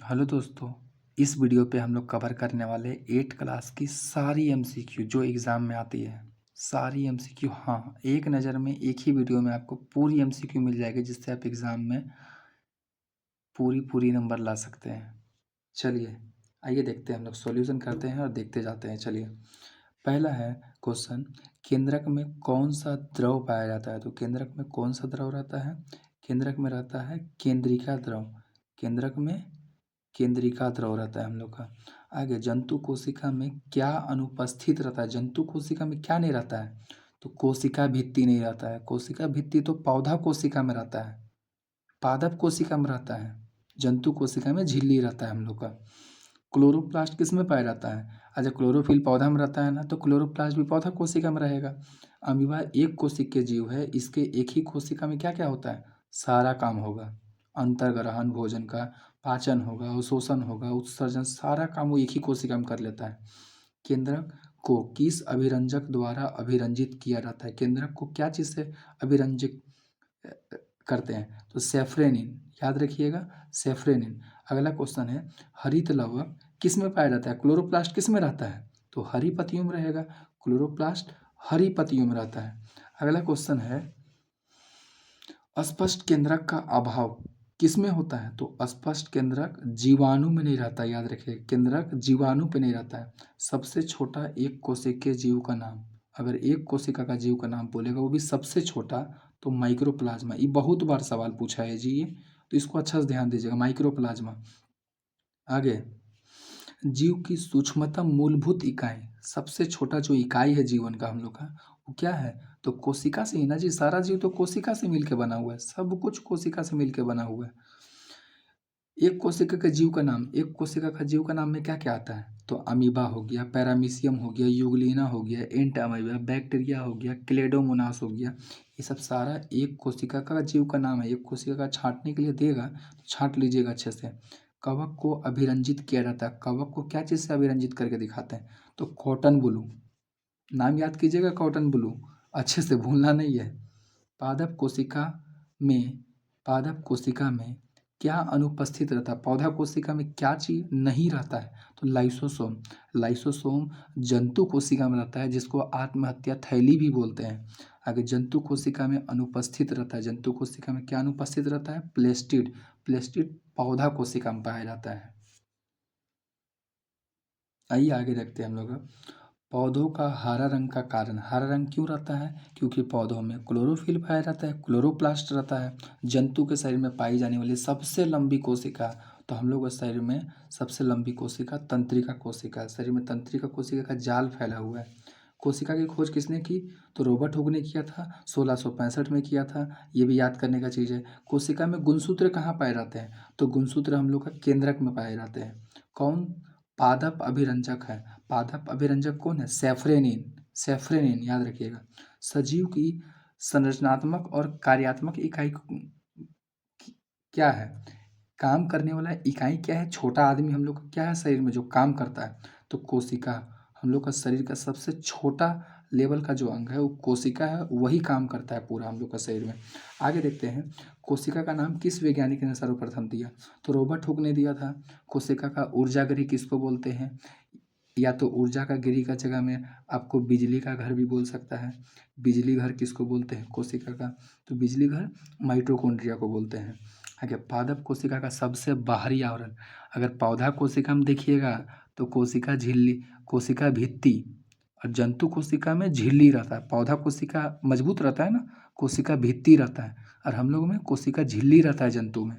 Hello दोस्तों। इस video पे हम लोग कवर करने वाले 8 क्लास की सारी एमसीक्यू जो एग्ज़ाम में आती है। सारी एमसीक्यू, हाँ, एक नज़र में एक ही वीडियो में आपको पूरी एमसीक्यू मिल जाएगी, जिससे आप एग्ज़ाम में पूरी नंबर ला सकते हैं। चलिए आइए देखते हैं, हम लोग सॉल्यूशन करते हैं और देखते जाते हैं। चलिए, पहला है क्वेश्चन, केंद्रक में कौन सा द्रव पाया जाता है? तो केंद्रक में कौन सा द्रव रहता है? केंद्रक में रहता है केंद्रिका द्रव। केंद्रक में केंद्रिका द्रव रहता है हम लोग का। आगे, जंतु कोशिका में क्या अनुपस्थित रहता है? जंतु कोशिका में क्या नहीं रहता है? तो कोशिका भित्ति नहीं रहता है। कोशिका भित्ति तो पौधा कोशिका में रहता है, पादप कोशिका में रहता है। जंतु कोशिका में झिल्ली रहता है हम लोग का। क्लोरोप्लास्ट किस में पाया जाता है? अच्छा, क्लोरोफिल पौधा में रहता है ना, तो क्लोरोप्लास्ट भी पौधा कोशिका में रहेगा। अमीबा एक कोशिकीय जीव है, इसके एक ही कोशिका में क्या क्या होता है? सारा काम होगा। अंतर्ग्रहण, भोजन का पाचन होगा, अवशोषण होगा, उत्सर्जन, सारा काम वो एक ही कोशिका में कर लेता है। केंद्रक को किस अभिरंजक द्वारा अभिरंजित किया जाता है? केंद्रक को क्या चीज़ से अभिरंजित करते हैं? तो सेफ्रेनिन, याद रखिएगा, सेफ्रेनिन। अगला क्वेश्चन है, हरित लवक किस में पाया जाता है? क्लोरोप्लास्ट किस में रहता है? तो हरी पत्तियों में रहेगा। क्लोरोप्लास्ट हरी पत्तियों में रहता है। अगला क्वेश्चन है, अस्पष्ट केंद्रक का अभाव किस में होता है? तो अस्पष्ट केंद्रक जीवाणु में नहीं रहता, याद रखिए, केंद्रक जीवाणु पे नहीं रहता है। सबसे छोटा एक कोशिकीय जीव का नाम, अगर एक कोशिका का जीव का नाम बोलेगा, वो भी सबसे छोटा, तो माइक्रोप्लाज्मा। ये बहुत बार सवाल पूछा है जी ये, तो इसको अच्छा से ध्यान दीजिएगा, माइक्रोप्लाज्मा। आगे, जीव की सूक्ष्मतम मूलभूत इकाई, सबसे छोटा जो इकाई है जीवन का हम लोग का, वो क्या है? तो कोशिका से ही ना जी, सारा जीव तो कोशिका से मिलकर बना हुआ है, सब कुछ कोशिका से मिलकर बना हुआ है। एक कोशिका के जीव का नाम, एक कोशिका का जीव का नाम में क्या क्या आता है? तो अमीबा हो गया, पैरामीशियम हो गया, यूग्लिना हो गया, एंट अमीबा, बैक्टीरिया हो गया, क्लेडोमोनास हो गया। ये सब सारा एक कोशिका का जीव का नाम है। एक कोशिका का छांटने के लिए देगा तो छांट लीजिएगा अच्छे से। कवक को अभिरंजित किया जाता है। कवक को क्या चीज़ से अभिरंजित करके दिखाते हैं? तो कॉटन ब्लू, नाम याद कीजिएगा, कॉटन ब्लू, अच्छे से भूलना नहीं है। पादप कोशिका में, पादप कोशिका में क्या अनुपस्थित रहता है? पौधा कोशिका में क्या चीज नहीं रहता है? तो लाइसोसोम। लाइसोसोम जंतु कोशिका में रहता है, जिसको आत्महत्या थैली भी बोलते हैं। आगे, जंतु कोशिका में अनुपस्थित रहता है। जंतु कोशिका में क्या अनुपस्थित रहता है? प्लेस्टिड। प्लेस्टिड पौधा कोशिका में पाया जाता है। आइए आगे देखते हैं हम लोग। पौधों का हरा रंग का कारण, हरा रंग क्यों रहता है? क्योंकि पौधों में क्लोरोफिल पाया जाता है, क्लोरोप्लास्ट रहता है। जंतु के शरीर में पाई जाने वाली सबसे लंबी कोशिका, तो हम लोग के शरीर में सबसे लंबी कोशिका तंत्रिका कोशिका है। शरीर में तंत्रिका कोशिका का जाल फैला हुआ है। कोशिका की खोज किसने की? तो रॉबर्ट हुक ने किया था, 1665 में किया था। ये भी याद करने का चीज़ है। कोशिका में गुणसूत्र कहाँ पाए जाते हैं? तो गुणसूत्र हम लोग का केंद्रक में पाए जाते हैं। कौन? पादप अभिरंजक है। पादप अभिरंजक कौन है? सेफ्रेनिन। सेफ्रेनिन याद रखिएगा। सजीव की संरचनात्मक और कार्यात्मक इकाई क्या है? काम करने वाला इकाई क्या है? छोटा आदमी हम लोग का क्या है शरीर में जो काम करता है? तो कोशिका। हम लोग का शरीर का सबसे छोटा लेवल का जो अंग है वो कोशिका है, वही काम करता है पूरा हम लोग का शरीर में। आगे देखते हैं, कोशिका का नाम किस वैज्ञानिक ने सर्वप्रथम दिया? तो रॉबर्ट हुक ने दिया था। कोशिका का ऊर्जागृह किसको बोलते हैं? या तो ऊर्जा का गिरी का जगह में आपको बिजली का घर भी बोल सकता है। बिजली घर किसको बोलते हैं? कोशिका का। तो बिजली घर माइटोकॉन्ड्रिया को बोलते हैं। आगे, पादप कोशिका का सबसे बाहरी आवरण, अगर पौधा कोशिका में देखिएगा तो कोशिका झिल्ली, कोशिका भित्ति, और जंतु कोशिका में झिल्ली रहता है। पौधा कोशिका मजबूत रहता है ना, कोशिका भित्ति रहता है, और हम लोग में कोशिका झिल्ली रहता है जंतु में।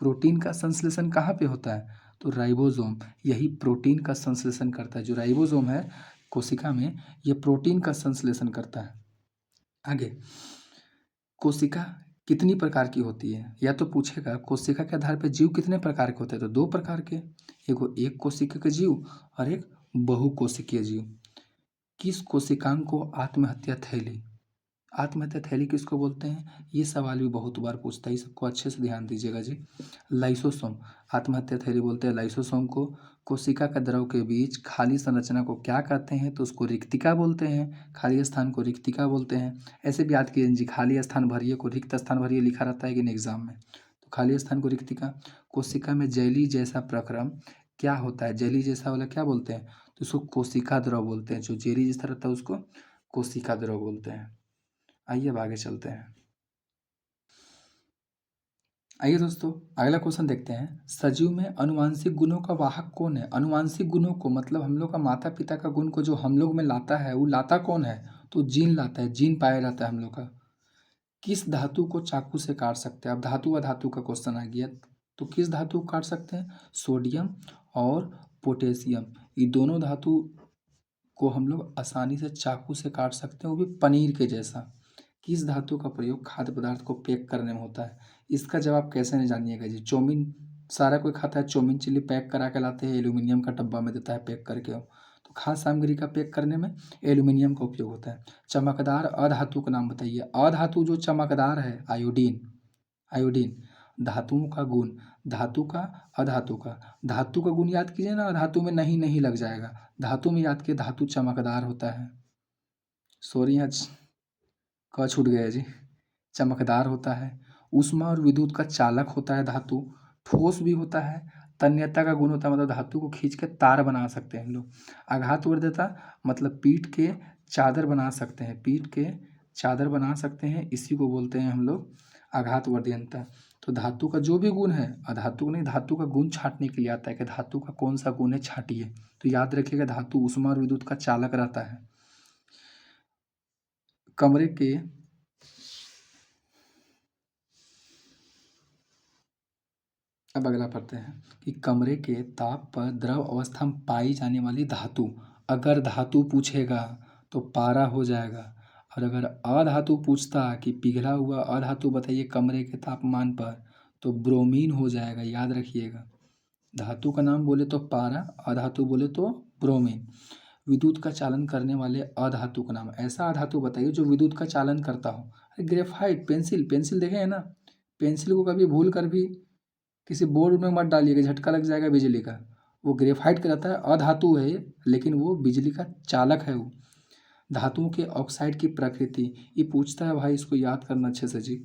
प्रोटीन का संश्लेषण कहाँ पे होता है? तो राइबोसोम, यही प्रोटीन का संश्लेषण करता है। जो राइबोसोम है कोशिका में, ये प्रोटीन का संश्लेषण करता है। आगे, कोशिका कितनी प्रकार की होती है? या तो पूछेगा कोशिका के आधार पर जीव कितने प्रकार के होते हैं? तो दो प्रकार के, एक कोशिका के जीव और एक बहुकोशिकीय जीव। किस कोशिकांग को आत्महत्या थैली, आत्महत्या थैली किसको बोलते हैं? ये सवाल भी बहुत बार पूछता है, इस सबको अच्छे से ध्यान दीजिएगा जी। लाइसोसोम, आत्महत्या थैली बोलते हैं लाइसोसोम को। कोशिका का द्रव के बीच खाली संरचना को क्या कहते हैं? तो उसको रिक्तिका बोलते हैं। खाली स्थान को रिक्तिका बोलते हैं। ऐसे भी याद कीजिए जी, खाली स्थान भरिए को रिक्त स्थान भरिए लिखा रहता है कि नहीं एग्जाम में, तो खाली स्थान को रिक्तिका। कोशिका में जेली जैसा प्रक्रम क्या होता है? जेली जैसा वाला क्या बोलते हैं? तो उसको कोशिका द्रव बोलते हैं। जो जेली जैसा रहता है उसको कोशिका द्रव बोलते हैं। आइए अब आगे चलते हैं। आइए दोस्तों अगला क्वेश्चन देखते हैं। सजीव में अनुवांशिक गुणों का वाहक कौन है? अनुवांशिक गुणों को मतलब हम लोग का माता पिता का गुण को जो हम लोग में लाता है वो लाता कौन है? तो जीन लाता है, जीन पाया जाता है हम लोग का। किस धातु को चाकू से काट सकते हैं? अब धातु व धातु का क्वेश्चन आ गया। तो किस धातु को काट सकते हैं? सोडियम और पोटेशियम, ये दोनों धातु को हम लोग आसानी से चाकू से काट सकते हैं, वो भी पनीर के जैसा। किस धातु का प्रयोग खाद्य पदार्थ को पैक करने में होता है? इसका जवाब कैसे नहीं जानिएगा जी। चौमीन सारा कोई खाता है, चौमीन चिल्ली पैक करा के लाते हैं, एल्यूमिनियम का डब्बा में देता है पैक करके। तो खाद्य सामग्री का पैक करने में एल्यूमिनियम का उपयोग होता है। चमकदार अधातु का नाम बताइए। अधातु जो चमकदार है, आयोडीन। आयोडीन। धातुओं का गुण, धातु का अधातु का। धातु का गुण याद कीजिए ना, धातु में नहीं नहीं लग जाएगा। धातु में याद किए, धातु चमकदार होता है। सॉरी यहाँ क छूट गया जी। चमकदार होता है। ऊष्मा और विद्युत का चालक होता है धातु। ठोस भी होता है। तन्यता का गुण होता है, मतलब धातु को खींच के तार बना सकते हैं हम लोग। आघात वर्ध्यता मतलब पीठ के चादर बना सकते हैं, पीठ के चादर बना सकते हैं, इसी को बोलते हैं हम लोग आघात वर्ध्यता। तो धातु का जो भी गुण है, अधातु नहीं, धातु का गुण छांटने के लिए आता है कि धातु का कौन सा गुण है छांटिए। तो याद रखिएगा धातु ऊष्मा और विद्युत का चालक रहता है। कमरे के अब अगला पढ़ते हैं कि कमरे के ताप पर द्रव अवस्था में पाई जाने वाली धातु। अगर धातु पूछेगा तो पारा हो जाएगा, और अगर अधातु पूछता कि पिघला हुआ अधातु बताइए कमरे के तापमान पर, तो ब्रोमीन हो जाएगा। याद रखिएगा, धातु का नाम बोले तो पारा, अधातु बोले तो ब्रोमीन। विद्युत का चालन करने वाले अधातु का नाम, ऐसा अधातु बताइए जो विद्युत का चालन करता हो। अरे ग्रेफाइट, पेंसिल, पेंसिल देखे हैं ना, पेंसिल को कभी भूल कर भी किसी बोर्ड में मत डालिएगा, झटका लग जाएगा बिजली का। वो ग्रेफाइट का रहता है, अधातु है लेकिन वो बिजली का चालक है वो। धातुओं के ऑक्साइड की प्रकृति, ये पूछता है भाई, इसको याद करना अच्छे से जी।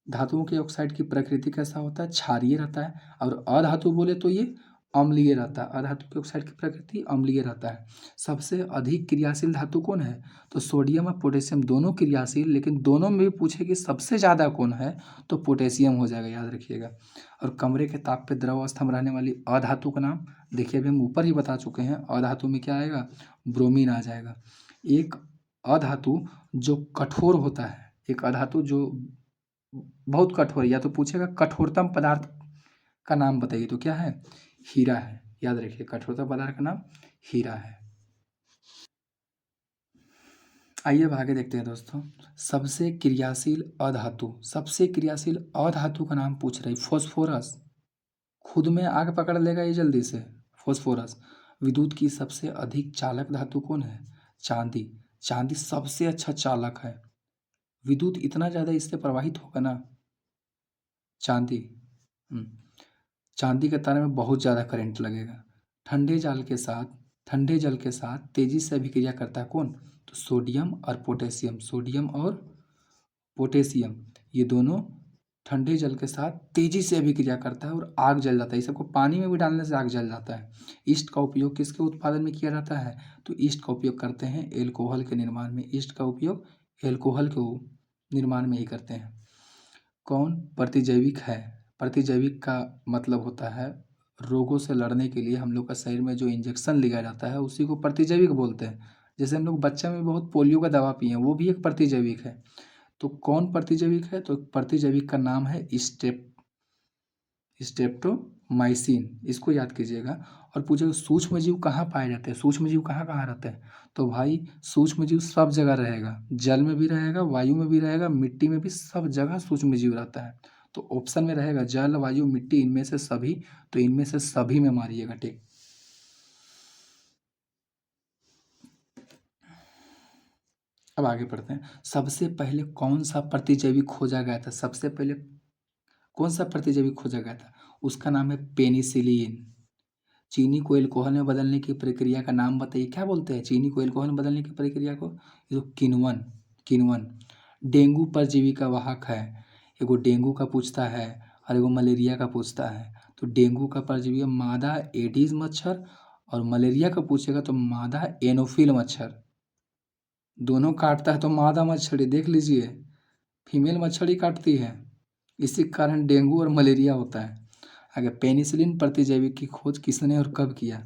धातुओं के ऑक्साइड की प्रकृति कैसा होता है? क्षारीय रहता है। और अधातु बोले तो ये अम्लीय रहता है। अधातु के ऑक्साइड की प्रकृति अम्लीय रहता है। सबसे अधिक क्रियाशील धातु कौन है? तो सोडियम और पोटेशियम दोनों क्रियाशील, लेकिन दोनों में भी पूछे कि सबसे ज़्यादा कौन है, तो पोटेशियम हो जाएगा। याद रखिएगा। और कमरे के ताप पे द्रव अवस्था में रहने वाली अधातु का नाम देखिए, अभी हम ऊपर ही बता चुके हैं। अधातु में क्या आएगा? ब्रोमीन आ जाएगा। एक अधातु जो कठोर होता है, एक अधातु जो बहुत कठोर, या तो पूछेगा कठोरतम पदार्थ का नाम बताइए, तो क्या है? हीरा है। याद रखिए, कठोरतम पदार्थ का नाम हीरा है। आइए अब आगे देखते हैं दोस्तों। सबसे क्रियाशील अधातु, सबसे क्रियाशील अधातु का नाम पूछ रही। फॉस्फोरस, खुद में आग पकड़ लेगा ये जल्दी से, फॉस्फोरस। विद्युत की सबसे अधिक चालक धातु कौन है? चांदी। चांदी सबसे अच्छा चालक है। विद्युत इतना ज़्यादा इससे प्रवाहित होगा ना, चांदी। चांदी के तारे में बहुत ज़्यादा करंट लगेगा। ठंडे जल के साथ, ठंडे जल के साथ तेजी से अभिक्रिया करता है कौन? तो सोडियम और पोटेशियम। सोडियम और पोटेशियम ये दोनों ठंडे जल के साथ तेजी से अभिक्रिया करता है और आग जल जाता है। इस सबको पानी में भी डालने से आग जल जाता है। ईस्ट का उपयोग किसके उत्पादन में किया जाता है? तो ईस्ट का उपयोग करते हैं एल्कोहल के निर्माण में। ईस्ट का उपयोग एल्कोहल के निर्माण में ही करते हैं। कौन प्रतिजैविक है? प्रतिजैविक का मतलब होता है रोगों से लड़ने के लिए हम लोग का शरीर में जो इंजेक्शन लिया जाता है उसी को प्रतिजैविक बोलते हैं। जैसे हम लोग बच्चे में बहुत पोलियो का दवा पिए, वो भी एक प्रतिजैविक है। तो कौन प्रतिजैविक है? तो प्रतिजैविक का नाम है स्ट्रेप्टोमाइसिन, इसको याद कीजिएगा। और पूछेगा सूक्ष्म जीव कहाँ पाए जाते हैं? सूक्ष्म जीव कहाँ कहाँ रहते हैं? तो भाई सूक्ष्म जीव सब जगह रहेगा, जल में भी रहेगा, वायु में भी रहेगा, मिट्टी में भी, सब जगह सूक्ष्म जीव रहता है। तो ऑप्शन में रहेगा जल, वायु, मिट्टी, इनमें से सभी। तो इनमें से सभी में मारिएगा टिक। अब आगे पढ़ते हैं। सबसे पहले कौन सा प्रतिजैविक खोजा गया था? सबसे पहले कौन सा प्रतिजैविक खोजा गया था? उसका नाम है पेनिसिलिन। चीनी को एल्कोहल में बदलने की प्रक्रिया का नाम बताइए, क्या बोलते हैं चीनी को एल्कोहल में बदलने की प्रक्रिया को? ये तो किण्वन। डेंगू परजीवी का वाहक है। एगो डेंगू का पूछता है और एगो मलेरिया का पूछता है। तो डेंगू का परजीवी है मादा एडीज मच्छर, और मलेरिया का पूछेगा तो मादा एनोफिल मच्छर। दोनों काटता है तो मादा मच्छर, देख लीजिए, फीमेल मच्छर ही काटती है, इसी कारण डेंगू और मलेरिया होता है। आगे, पेनिसिलिन प्रतिजैवी की खोज किसने और कब किया?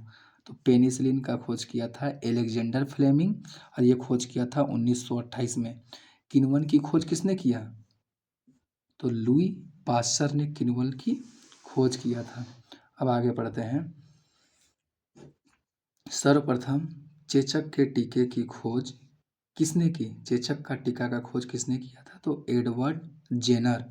तो पेनिसिलिन का खोज किया था एलेक्जेंडर फ्लेमिंग, और ये खोज किया था 1928 में। किण्वन की खोज किसने किया? तो लुई पास्चर ने किण्वन की खोज किया था। अब आगे पढ़ते हैं। सर्वप्रथम चेचक के टीके की खोज किसने की? चेचक का टीका का खोज किसने किया था? तो एडवर्ड जेनर।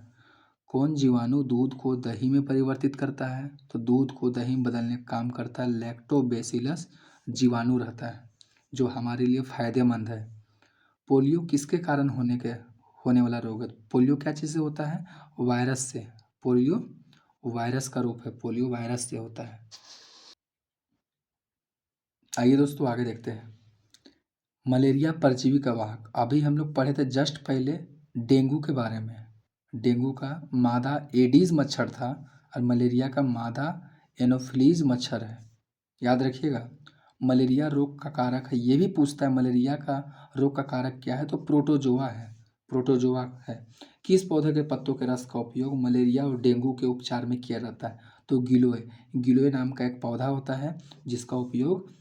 कौन जीवाणु दूध को दही में परिवर्तित करता है? तो दूध को दही में बदलने का काम करता है लैक्टोबैसिलस जीवाणु रहता है, जो हमारे लिए फायदेमंद है। पोलियो किसके कारण होने वाला रोग है? पोलियो क्या चीज़ से होता है? वायरस से। पोलियो वायरस का रूप है, पोलियो वायरस से होता है। आइए दोस्तों आगे देखते हैं। मलेरिया परजीवी का वाहक, अभी हम लोग पढ़े थे जस्ट पहले डेंगू के बारे में। डेंगू का मादा एडीज मच्छर था और मलेरिया का मादा एनोफिलीज मच्छर है, याद रखिएगा। मलेरिया रोग का कारक है, ये भी पूछता है मलेरिया का रोग का कारक क्या है? तो प्रोटोजोआ है, प्रोटोजोआ है। किस पौधे के पत्तों के रस का उपयोग मलेरिया और डेंगू के उपचार में किया जाता है? तो गिलोय, गिलोय नाम का एक पौधा होता है जिसका उपयोग,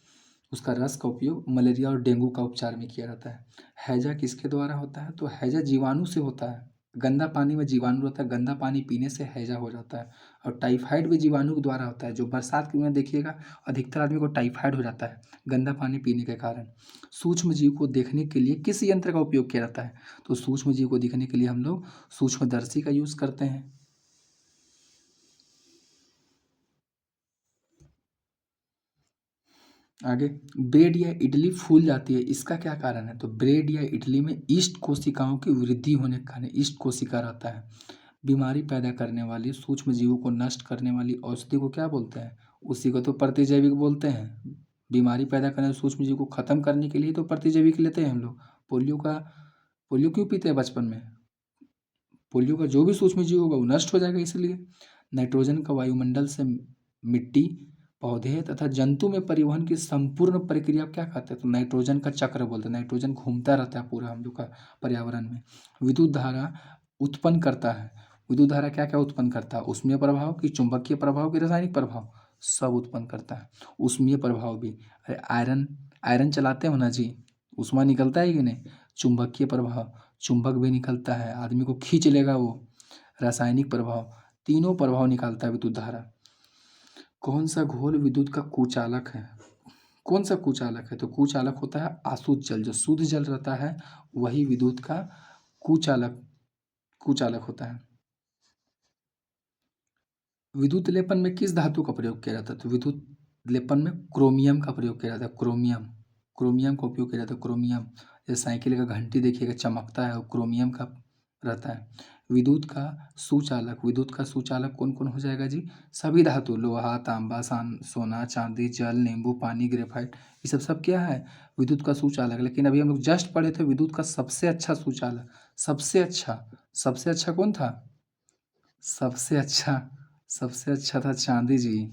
उसका रस का उपयोग मलेरिया और डेंगू का उपचार में किया जाता है। हैजा किसके द्वारा होता है? तो हैजा जीवाणु से होता है। गंदा पानी में जीवाणु रहता है, गंदा पानी पीने से हैजा हो जाता है। और टाइफाइड भी जीवाणु के द्वारा होता है, जो बरसात के में देखिएगा अधिकतर आदमी को टाइफाइड हो जाता है गंदा पानी पीने के कारण। सूक्ष्म जीव को देखने के लिए किस यंत्र का उपयोग किया जाता है? तो सूक्ष्म जीव को देखने के लिए हम लोग सूक्ष्मदर्शी का यूज़ करते हैं। आगे, ब्रेड या इडली फूल जाती है, इसका क्या कारण है? तो ब्रेड या इडली में ईस्ट कोशिकाओं की वृद्धि होने के कारण ईस्ट कोशिका रहता है। बीमारी पैदा करने वाली सूक्ष्म जीवों को नष्ट करने वाली औषधि को क्या बोलते हैं? उसी को तो प्रतिजैविक बोलते हैं। बीमारी पैदा करने वाले सूक्ष्म जीव को खत्म करने के लिए तो प्रतिजैविक लेते हैं हम लोग। पोलियो क्यों पीते हैं बचपन में? पोलियो का जो भी सूक्ष्म जीव होगा वो नष्ट हो जाएगा इसलिए। नाइट्रोजन का वायुमंडल से मिट्टी, पौधे तथा जंतु में परिवहन की संपूर्ण प्रक्रिया क्या कहते हैं? तो नाइट्रोजन का चक्र बोलते हैं। नाइट्रोजन घूमता रहता है पूरा हम लोग का पर्यावरण में। विद्युत धारा उत्पन्न करता है, विद्युत धारा क्या क्या उत्पन्न करता है? ऊष्मीय प्रभाव की, चुंबकीय प्रभाव की, रासायनिक प्रभाव, सब उत्पन्न करता है। ऊष्मीय प्रभाव भी, अरे आयरन, आयरन चलाते हो ना जी, ऊष्मा निकलता है कि नहीं? चुंबकीय प्रभाव, चुंबक भी निकलता है, आदमी को खींच लेगा वो। रासायनिक प्रभाव, तीनों प्रभाव निकालता है विद्युत धारा। कौन सा घोल विद्युत का कुचालक है? कौन सा कुचालक है? तो कुचालक होता है आसुत जल, जो शुद्ध जल रहता है वही विद्युत का कुचालक कुचालक होता है। विद्युत लेपन में किस धातु का प्रयोग किया जाता है? तो विद्युत लेपन में क्रोमियम का प्रयोग किया जाता है। क्रोमियम, क्रोमियम का उपयोग किया जाता है। क्रोमियम, जैसे साइकिल का घंटी देखिएगा चमकता है, वो क्रोमियम का रहता है। विद्युत का सुचालक कौन कौन हो जाएगा जी? सभी धातु, लोहा, तांबा, सोना, चांदी, जल, नींबू, पानी, ग्रेफाइट, ये सब क्या है? विद्युत का सुचालक। लेकिन अभी हम लोग जस्ट पढ़े थे विद्युत का सबसे अच्छा सुचालक, सबसे अच्छा कौन था? सबसे अच्छा, सबसे अच्छा था चांदी जी,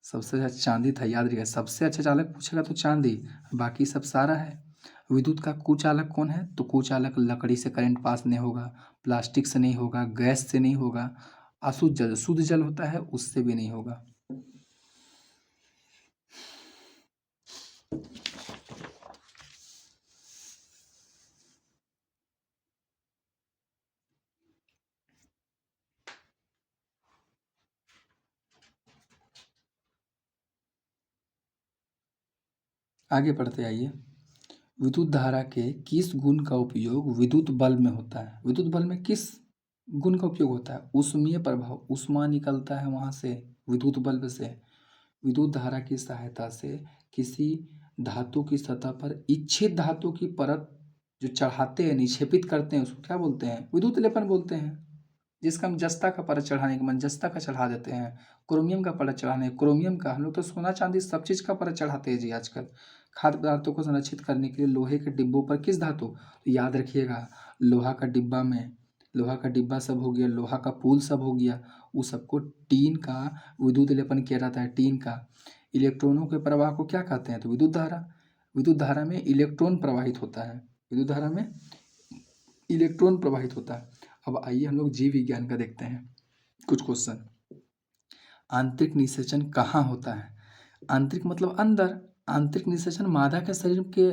सबसे अच्छा चांदी था, याद रखिएगा। सबसे अच्छा चालक पूछेगा तो चांदी, बाकी सब सारा है। विद्युत का कुचालक कौन है? तो कुचालक लकड़ी से करंट पास नहीं होगा, प्लास्टिक से नहीं होगा, गैस से नहीं होगा, अशुद्ध जल, शुद्ध जल होता है उससे भी नहीं होगा। आगे पढ़ते आइए। विद्युत धारा के किस गुण का उपयोग विद्युत बल्ब में होता है? विद्युत बल्ब में किस गुण का उपयोग होता है? ऊष्मीय प्रभाव, ऊष्मा निकलता है वहाँ से, विद्युत बल्ब से। विद्युत धारा की सहायता से किसी धातु की सतह पर इच्छित धातु की परत जो चढ़ाते हैं, निक्षेपित करते हैं, उसको क्या बोलते हैं? विद्युत लेपन बोलते हैं। जिसका हम जस्ता का परत चढ़ाने के मन जस्ता का चढ़ा देते हैं, क्रोमियम का परत चढ़ाने, क्रोमियम का, हम लोग तो सोना चांदी सब चीज़ का परत चढ़ाते हैं जी आजकल। खाद्य पदार्थों को संरक्षित करने के लिए लोहे के डिब्बों पर किस धातु? तो याद रखिएगा, लोहा का डिब्बा में लोहा का डिब्बा सब हो गया, लोहा का पुल सब हो गया, उस सबको टीन का विद्युत लेपन किया जाता है, टीन का। इलेक्ट्रॉनों के प्रवाह को क्या कहते हैं? तो विद्युत धारा। विद्युत धारा में इलेक्ट्रॉन प्रवाहित होता है, विद्युत धारा में इलेक्ट्रॉन प्रवाहित होता है। अब आइए हम लोग जीव विज्ञान का देखते हैं कुछ क्वेश्चन। आंतरिक निषेचन कहाँ होता है? आंतरिक मतलब अंदर। आंतरिक निषेचन मादा के शरीर के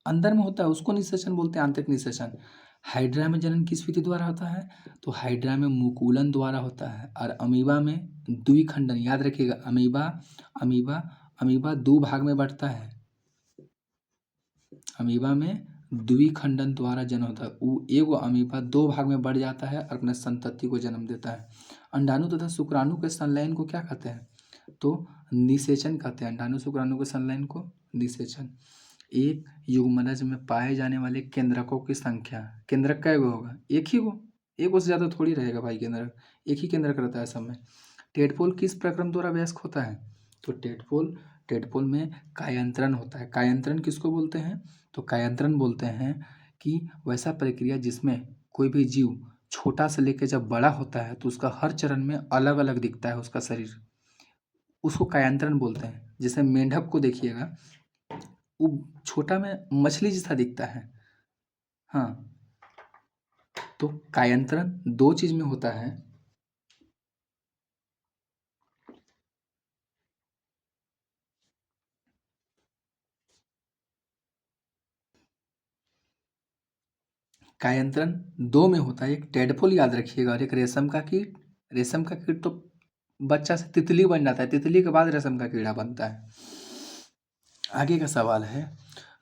अंदर में होता है, उसको निषेचन बोलते हैं, आंतरिक निषेचन। हाइड्रा में जनन किस विधि द्वारा होता है? तो हाइड्रा में मुकुलन द्वारा होता है। और अमीबा में द्विखंडन, याद रखिएगा, अमीबा अमीबा अमीबा दो भाग में बढ़ता है। अमीबा में द्विखंडन द्वारा जन्म होता है। वो एगो अमीबा दो भाग में बढ़ जाता है और अपने संतति को जन्म देता है। अंडाणु तथा शुक्राणु के संलयन को क्या कहते हैं? तो निषेचन कहते हैं। अंडाणु शुक्राणु के संलयन को निषेचन। एक युग्मनज में पाए जाने वाले केंद्रकों की संख्या, केंद्रक कै गो होगा? एक ही गो, एक गो से ज़्यादा थोड़ी रहेगा भाई केंद्रक, एक ही केंद्रक रहता है सब में। टेडपोल किस प्रक्रम द्वारा वयस्क होता है? तो टेडपोल में कायांतरण होता है। कायांतरण किसको बोलते हैं? तो कायांतरण बोलते हैं कि वैसा प्रक्रिया जिसमें कोई भी जीव छोटा से लेकर जब बड़ा होता है तो उसका हर चरण में अलग अलग दिखता है उसका शरीर, उसको कायांतरण बोलते हैं। जैसे मेंढक को देखिएगा, वो छोटा में मछली जैसा दिखता है। हाँ, तो कायांतरण दो चीज में होता है। कायांतरण दो में होता है, एक टेडपोल याद रखिएगा और एक रेशम का कीट। रेशम का कीट तो बच्चा से तितली बन जाता है, तितली के बाद रेशम का कीड़ा बनता है। आगे का सवाल है,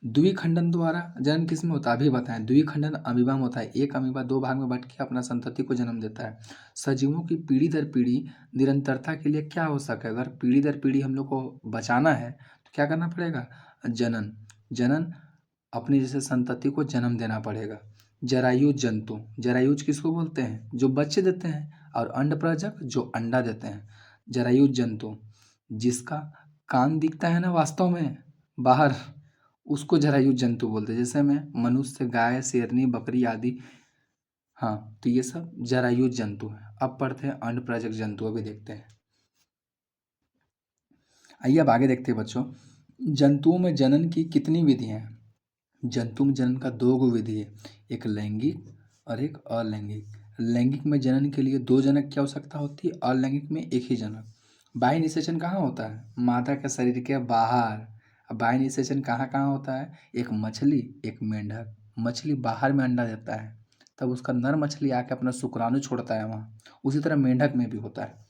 द्विखंडन द्वारा जन्म किस में होता है? अभी बताएं। द्विखंडन अमीबा में होता है। एक अमीबा दो भाग में बंट के अपना संतति को जन्म देता है। सजीवों की पीढ़ी दर पीढ़ी निरंतरता के लिए क्या हो सके? अगर पीढ़ी दर पीढ़ी हम लोग को बचाना है तो क्या करना पड़ेगा? जनन। जनन, अपनी जैसे संतति को जन्म देना पड़ेगा। जरायुज जंतु, जरायुज किसको बोलते हैं? जो बच्चे देते हैं। और अंडप्रजक, जो अंडा देते हैं। जरायुज जंतु, जिसका कान दिखता है ना वास्तव में बाहर, उसको जरायुज जंतु बोलते हैं। जैसे में मनुष्य, गाय, शेरनी, बकरी आदि। हाँ, तो ये सब जरायुज जंतु हैं। अब पढ़ते हैं अंडप्रजक जंतु, अभी देखते हैं। आइए अब आगे देखते हैं बच्चों, जंतुओं में जनन की कितनी विधियां हैं? जंतु में जनन का दो गो विधि है, एक लैंगिक और एक अलैंगिक। लैंगिक में जनन के लिए दो जनक की आवश्यकता होती है, अलैंगिक में एक ही जनक। बाह्य निषेचन कहाँ होता है? मादा के शरीर के बाहर। अब बाह्य निषेचन कहाँ कहाँ होता है? एक मछली, एक मेंढक। मछली बाहर में अंडा देता है, तब उसका नर मछली आके अपना शुक्राणु छोड़ता है वहाँ। उसी तरह मेंढक में भी होता है।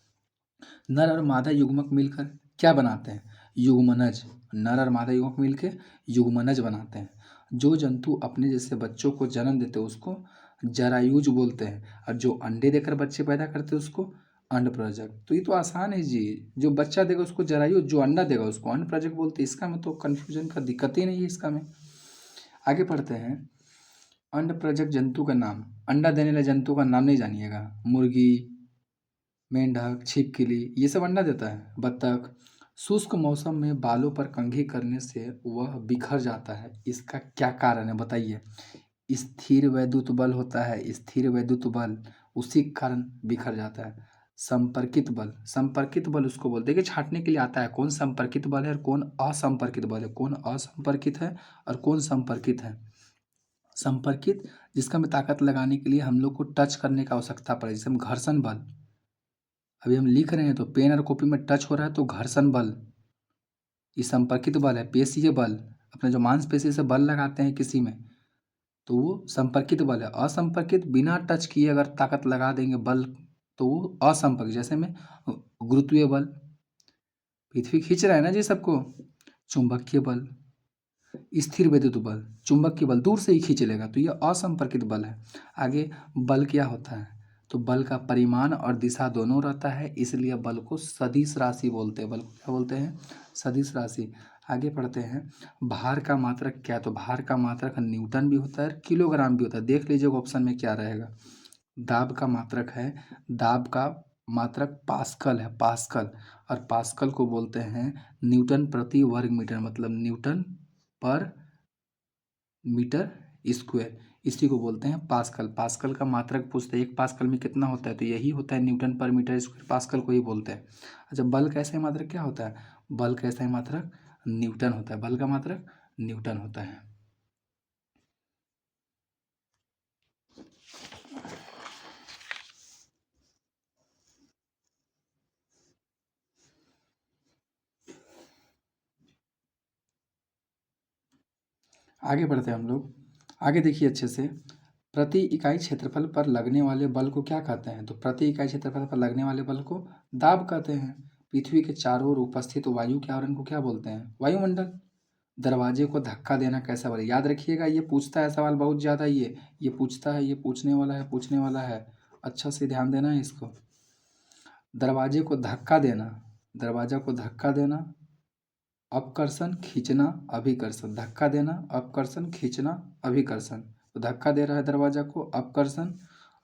नर और मादा युग्मक मिलकर क्या बनाते हैं? युग्मनज। नर और मादा युग्मक मिलकर युग्मनज बनाते हैं। जो जंतु अपने जैसे बच्चों को जन्म देते हैं उसको जरायुज बोलते हैं, और जो अंडे देकर बच्चे पैदा करते हैं उसको अंडप्रजक। तो ये तो आसान है जी, जो बच्चा देगा उसको जरायुज, जो अंडा देगा उसको अंडप्रजक बोलते हैं। इसका में तो कन्फ्यूजन का दिक्कत ही नहीं है इसका में। आगे पढ़ते हैं, अंडप्रजक जंतु का नाम। अंडा देने वाले जंतु का नाम नहीं जानिएगा? मुर्गी, मेंढक, छिपकली, ये सब अंडा देता है। बत्तख। शुष्क मौसम में बालों पर कंघी करने से वह बिखर जाता है, इसका क्या कारण है बताइए? स्थिर वैद्युत बल होता है, स्थिर वैद्युत बल, उसी के कारण बिखर जाता है। संपर्कित बल, संपर्कित बल उसको बोलते हैं कि छांटने के लिए आता है कौन संपर्कित बल है और कौन असंपर्कित बल है, कौन असंपर्कित है और कौन संपर्कित है। संपर्कित, जिसका में ताकत लगाने के लिए हम लोग को टच करने की आवश्यकता पड़े, जैसे हम घर्षण बल, अभी हम लिख रहे हैं तो पेन और कॉपी में टच हो रहा है तो घर्षण बल, ये संपर्कित बल है। पेशीय बल, अपने जो मांसपेशी से बल लगाते हैं किसी में, तो वो संपर्कित बल है। असंपर्कित, बिना टच किए अगर ताकत लगा देंगे बल तो वो असंपर्कित। जैसे में गुरुत्वीय बल, पृथ्वी खींच रहा है ना जी सबको। चुंबकीय बल, स्थिर वैद्युत बल, चुंबकीय बल दूर से ही खींच लेगा, तो ये असंपर्कित बल है। आगे बल क्या होता है? तो बल का परिमाण और दिशा दोनों रहता है, इसलिए बल को सदिश राशि बोलते हैं। बल को क्या बोलते हैं? सदिश राशि। आगे पढ़ते हैं, भार का मात्रक क्या है? तो भार का मात्रक न्यूटन भी होता है, किलोग्राम भी होता है। देख लीजिएगा ऑप्शन में क्या रहेगा। दाब का मात्रक है, दाब का मात्रक पास्कल है, पास्कल। और पास्कल को बोलते हैं न्यूटन प्रति वर्ग मीटर, मतलब न्यूटन पर मीटर स्क्वायर, इसी को बोलते हैं पास्कल। पास्कल का मात्रक पूछते हैं 1 पास्कल में कितना होता है, तो यही होता है न्यूटन पर मीटर स्क्वायर, पास्कल को ही बोलते हैं। अच्छा, बल का ऐसा मात्रक क्या होता है, बल का ऐसा मात्रक न्यूटन होता है, बल का मात्रक न्यूटन होता है। आगे बढ़ते हैं हम लोग, आगे देखिए अच्छे से। प्रति इकाई क्षेत्रफल पर लगने वाले बल को क्या कहते हैं, तो प्रति इकाई क्षेत्रफल पर लगने वाले बल को दाब कहते हैं। पृथ्वी के चारों ओर उपस्थित वायु के आवरण को क्या बोलते हैं, वायुमंडल। दरवाजे को धक्का देना कैसा बल, याद रखिएगा ये पूछता है सवाल बहुत ज़्यादा, ये पूछता है, ये पूछने वाला है, पूछने वाला है, अच्छा से ध्यान देना है इसको। दरवाजे को धक्का देना, दरवाजा को धक्का देना, अपकर्षण खींचना अभिकर्षण, धक्का देना अपकर्षण खींचना अभिकर्षण। तो धक्का दे रहा है दरवाजा को अपकर्षण,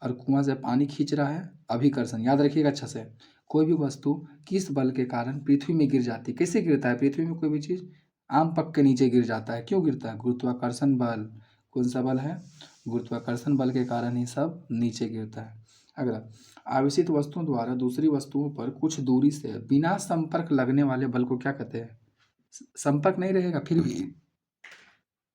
और कुआं से पानी खींच रहा है अभिकर्षण। याद रखिएगा अच्छा से। कोई भी वस्तु किस बल के कारण पृथ्वी में गिर जाती है, कैसे गिरता है पृथ्वी में कोई भी चीज़, आम पक के नीचे गिर जाता है, क्यों गिरता है, गुरुत्वाकर्षण बल। कौन सा बल है, गुरुत्वाकर्षण बल के कारण ही सब नीचे गिरता है। अगला, आवेशित वस्तुओं द्वारा दूसरी वस्तुओं पर कुछ दूरी से बिना संपर्क लगने वाले बल को क्या कहते हैं, संपर्क नहीं रहेगा फिर भी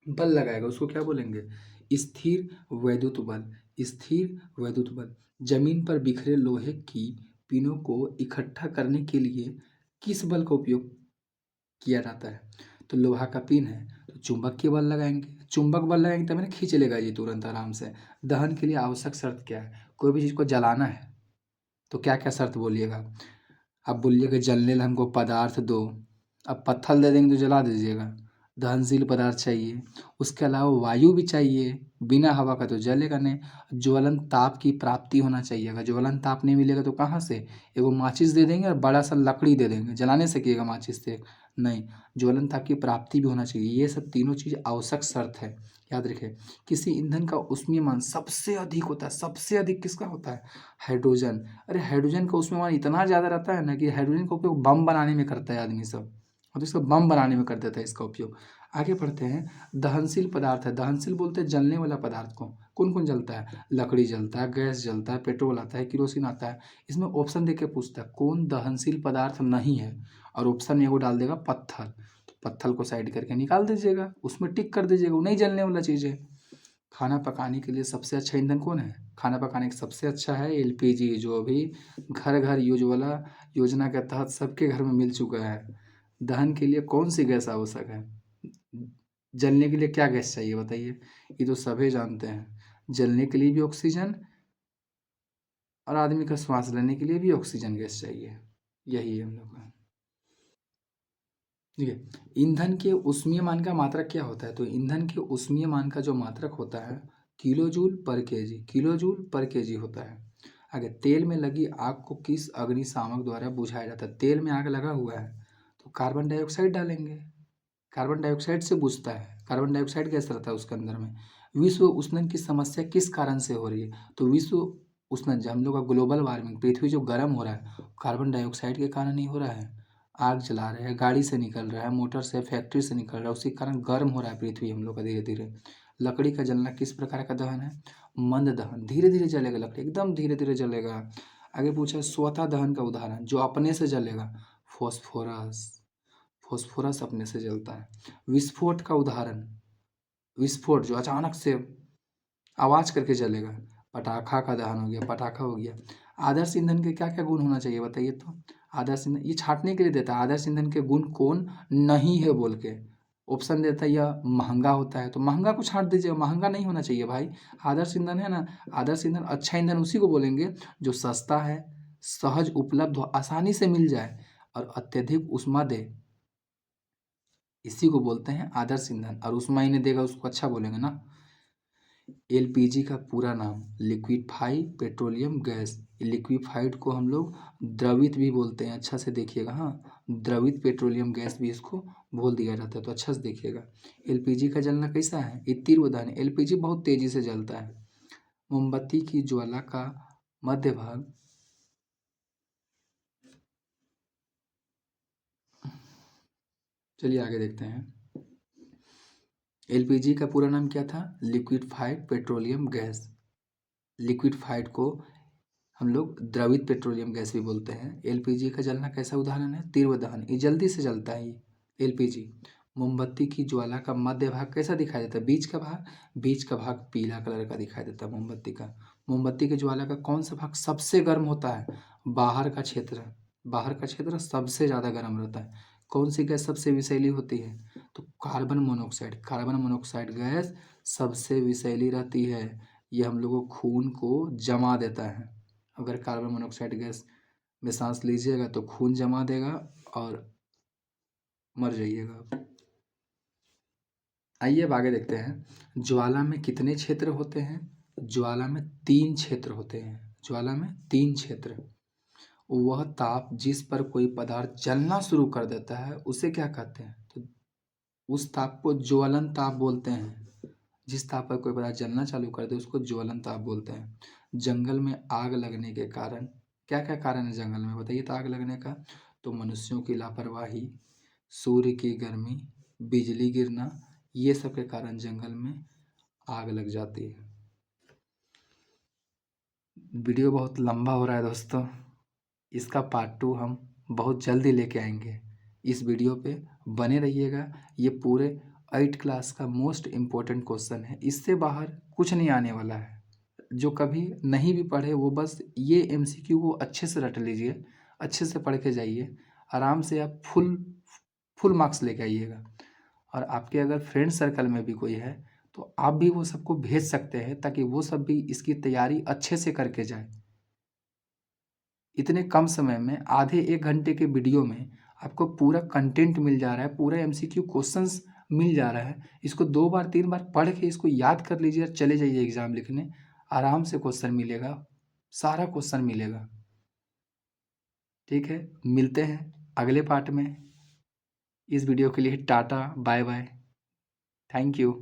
बल लगाएगा, उसको क्या बोलेंगे, स्थिर वैद्युत बल। स्थिर वैद्युत बल। जमीन पर बिखरे लोहे की पिनों को इकट्ठा करने के लिए किस बल का उपयोग किया जाता है, तो लोहा का पिन है तो चुंबक के बल लगाएंगे, चुंबक बल लगाएंगे तब ना खींच लेगा ये तुरंत आराम से। दहन के लिए आवश्यक शर्त क्या है, कोई भी चीज़ को जलाना है तो क्या क्या शर्त बोलिएगा, आप बोलिएगा जलने ला हमको पदार्थ दो, अब पत्थर दे देंगे तो जला दीजिएगा, दहनशील पदार्थ चाहिए, उसके अलावा वायु भी चाहिए, बिना हवा का तो जलेगा नहीं, ज्वलन ताप की प्राप्ति होना चाहिए, अगर ज्वलन ताप नहीं मिलेगा तो कहाँ से, एगो माचिस दे देंगे और बड़ा सा लकड़ी दे देंगे, जला नहीं सकिएगा माचिस से, नहीं, ज्वलन ताप की प्राप्ति भी होना चाहिए, ये सब तीनों चीज़ आवश्यक शर्त है। याद रखें, किसी ईंधन का ऊष्मीयमान सबसे अधिक होता है, सबसे अधिक किसका होता है, हाइड्रोजन। अरे हाइड्रोजन का ऊष्मीयमान इतना ज़्यादा रहता है ना कि हाइड्रोजन का उपयोग बम बनाने में करता है आदमी सब, और तो इसका बम बनाने में कर देता है इसका उपयोग। आगे बढ़ते हैं, दहनशील पदार्थ है, दहनशील बोलते हैं जलने वाला पदार्थ को, कौन कौन जलता है, लकड़ी जलता है, गैस जलता है, पेट्रोल आता है, किरोसिन आता है। इसमें ऑप्शन देके पूछता है कौन दहनशील पदार्थ नहीं है, और ऑप्शन में वो डाल देगा पत्थर, तो पत्थर को साइड करके निकाल दीजिएगा, उसमें टिक कर दीजिएगा, वो नहीं जलने वाला चीज़ है। खाना पकाने के लिए सबसे अच्छा ईंधन कौन है, खाना पकाने का सबसे अच्छा है एलपीजी, जो अभी घर घर यूज वाला योजना के तहत सबके घर में मिल चुका है। दहन के लिए कौन सी गैस आवश्यक है, जलने के लिए क्या गैस चाहिए बताइए, ये तो सभी जानते हैं, जलने के लिए भी ऑक्सीजन और आदमी का श्वास लेने के लिए भी ऑक्सीजन गैस चाहिए, यही है हम लोग का। ठीक है, ईंधन के ऊष्मीय मान का मात्रक क्या होता है, तो ईंधन के ऊष्मीय मान का जो मात्रक होता है किलो जूल पर केजी, किलो जूल पर केजी होता है। आगे, तेल में लगी आग को किस अग्निशामक द्वारा बुझाया जाता है, तेल में आग लगा हुआ है तो कार्बन डाइऑक्साइड डालेंगे, कार्बन डाइऑक्साइड से बुझता है, कार्बन डाइऑक्साइड गैस रहता है उसके अंदर में। विश्व उष्णन की समस्या किस कारण से हो रही है, तो विश्व उष्णन जो हम लोग का ग्लोबल वार्मिंग, पृथ्वी जो गर्म हो रहा है कार्बन डाइऑक्साइड के कारण ही हो रहा है। आग जला रहे हैं, गाड़ी से निकल रहा है, मोटर से, फैक्ट्री से निकल रहा है, उसी कारण गर्म हो रहा है पृथ्वी हम लोग का धीरे धीरे। लकड़ी का जलना किस प्रकार का दहन है, मंद दहन, धीरे धीरे जलेगा लकड़ी, एकदम धीरे धीरे जलेगा। आगे पूछा है स्वतः दहन का उदाहरण, जो अपने से जलेगा, फॉस्फोरस, फॉस्फोरस अपने से जलता है। विस्फोट का उदाहरण, विस्फोट जो अचानक से आवाज करके जलेगा, पटाखा का दहन हो गया, पटाखा हो गया। आदर्श ईंधन के क्या क्या गुण होना चाहिए बताइए तो, आदर्श ईंधन ये छांटने के लिए देता है, आदर्श ईंधन के गुण कौन नहीं है बोल के ऑप्शन देता है, यह महंगा होता है तो महंगा को छांट दीजिए, महंगा नहीं होना चाहिए भाई। आदर्श ईंधन है ना, आदर्श ईंधन अच्छा ईंधन उसी को बोलेंगे जो सस्ता है, सहज उपलब्ध हो, आसानी से मिल जाए और अत्यधिक उष्मा दे, इसी को बोलते हैं आदर्श ईंधन। और उष्मा ही नहीं देगा उसको अच्छा बोलेंगे ना। एलपीजी का पूरा नाम लिक्विफाइड पेट्रोलियम गैस, लिक्विफाइड को हम लोग द्रवित भी बोलते हैं, अच्छा से देखिएगा, हाँ द्रवित पेट्रोलियम गैस भी इसको बोल दिया जाता है, तो अच्छा से देखिएगा। एलपीजी का जलना कैसा है, ये तीव्र दहन, एलपीजी बहुत तेजी से जलता है। मोमबत्ती की ज्वाला का मध्य भाग, चलिए आगे देखते हैं। एलपीजी का पूरा नाम क्या था? Liquefied petroleum gas. लिक्विफाइड को हम लोग द्रवित पेट्रोलियम गैस भी बोलते हैं। एलपीजी का जलना कैसा उदाहरण है? तीव्र दहन, ये जल्दी से जलता है ये एलपीजी। मोमबत्ती की ज्वाला का मध्य भाग कैसा दिखाई देता है? बीच का भाग पीला कलर का दिखाई देता है मोमबत्ती का। मोमबत्ती की ज्वाला का कौन सा भाग सबसे गर्म होता है? बाहर का क्षेत्र। बाहर का क्षेत्र सबसे ज़्यादा गर्म रहता है। कौन सी गैस सबसे विषैली होती है? तो carbon monoxide. Carbon monoxide gas सबसे विषैली रहती है। ये हम लोग को खून को जमा देता है। अगर कार्बन मोनोऑक्साइड गैस में सांस लीजिएगा तो खून जमा देगा और मर जाइएगा। आइए अब आगे देखते हैं। ज्वाला में कितने क्षेत्र होते हैं? ज्वाला में 3 क्षेत्र होते हैं। ज्वाला में 3 क्षेत्र। वह ताप जिस पर कोई पदार्थ जलना शुरू कर देता है उसे क्या कहते हैं? तो उस ताप को ज्वलन ताप बोलते हैं। जिस ताप पर कोई पदार्थ जलना चालू कर दे उसको ज्वलन ताप बोलते हैं। जंगल में आग लगने के कारण क्या क्या कारण है जंगल में, बताइए तो आग लगने का? तो मनुष्यों की लापरवाही, सूर्य की गर्मी, बिजली गिरना, ये सब के कारण जंगल में आग लग जाती है। वीडियो बहुत लंबा हो रहा है दोस्तों, इसका पार्ट 2 हम बहुत जल्दी लेके आएंगे। इस वीडियो पे बने रहिएगा। ये पूरे 8 क्लास का मोस्ट इम्पोर्टेंट क्वेश्चन है, इससे बाहर कुछ नहीं आने वाला है। जो कभी नहीं भी पढ़े वो बस ये एमसीक्यू को अच्छे से रट लीजिए, अच्छे से पढ़ के जाइए, आराम से आप फुल मार्क्स लेके आइएगा। और आपके अगर फ्रेंड सर्कल में भी कोई है तो आप भी वो सबको भेज सकते हैं ताकि वो सब भी इसकी तैयारी अच्छे से करके जाए। इतने कम समय में आधे 1 घंटे के वीडियो में आपको पूरा कंटेंट मिल जा रहा है, पूरा एमसीक्यू क्वेश्चंस मिल जा रहा है। इसको 2 बार 3 बार पढ़ के इसको याद कर लीजिए और चले जाइए एग्ज़ाम लिखने। आराम से क्वेश्चन मिलेगा, सारा क्वेश्चन मिलेगा। ठीक है, मिलते हैं अगले पार्ट में। इस वीडियो के लिए tata bye bye, thank you.